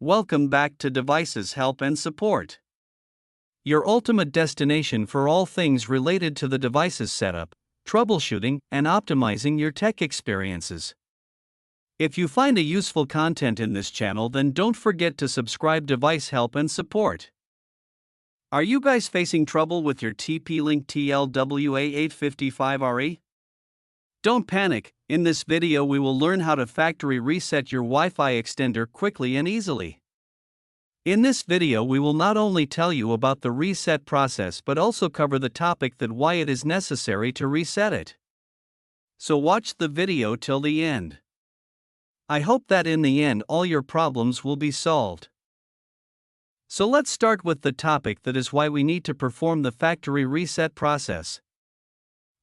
Welcome back to Devices Help and Support, your ultimate destination for all things related to the device's setup, troubleshooting, and optimizing your tech experiences. If you find a useful content in this channel, then don't forget to subscribe. Device Help and Support. Are you guys facing trouble with your TP-Link TL-WA855RE? Don't panic. In this video we will learn how to factory reset your Wi-Fi extender quickly and easily. In this video we will not only tell you about the reset process but also cover the topic that why it is necessary to reset it. So watch the video till the end. I hope that in the end all your problems will be solved. So let's start with the topic that is why we need to perform the factory reset process.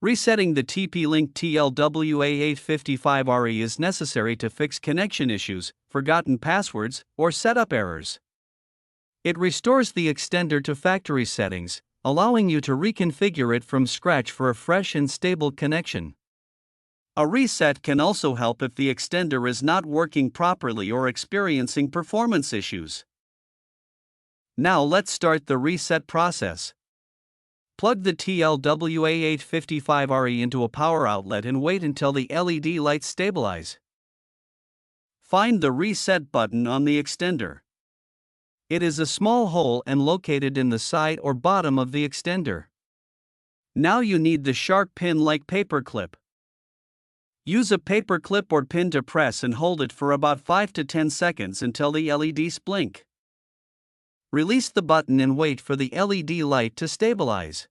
Resetting the TP-Link TL-WA855RE is necessary to fix connection issues, forgotten passwords, or setup errors. It restores the extender to factory settings, allowing you to reconfigure it from scratch for a fresh and stable connection. A reset can also help if the extender is not working properly or experiencing performance issues. Now let's start the reset process. Plug the TL-WA855RE into a power outlet and wait until the LED lights stabilize. Find the reset button on the extender. It is a small hole and located in the side or bottom of the extender. Now you need the sharp pin-like paper clip. Use a paper clip or pin to press and hold it for about 5 to 10 seconds until the LEDs blink. Release the button and wait for the LED light to stabilize.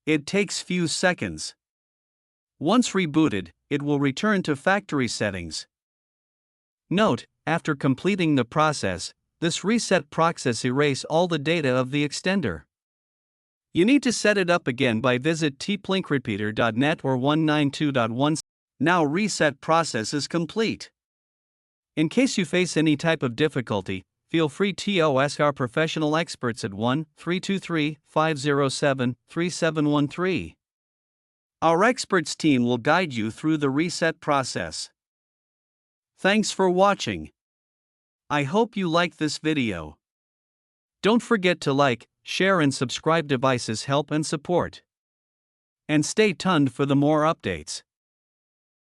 It takes few seconds. Once rebooted, it will return to factory settings. Note, after completing the process, this reset process erases all the data of the extender. You need to set it up again by visit tplinkrepeater.net or 192.1. Now reset process is complete. In case you face any type of difficulty, feel free to ask our professional experts at 1-323-507-3713. Our experts team will guide you through the reset process. Thanks for watching. I hope you like this video. Don't forget to like, share and subscribe. Devices Help and Support. And stay tuned for the more updates.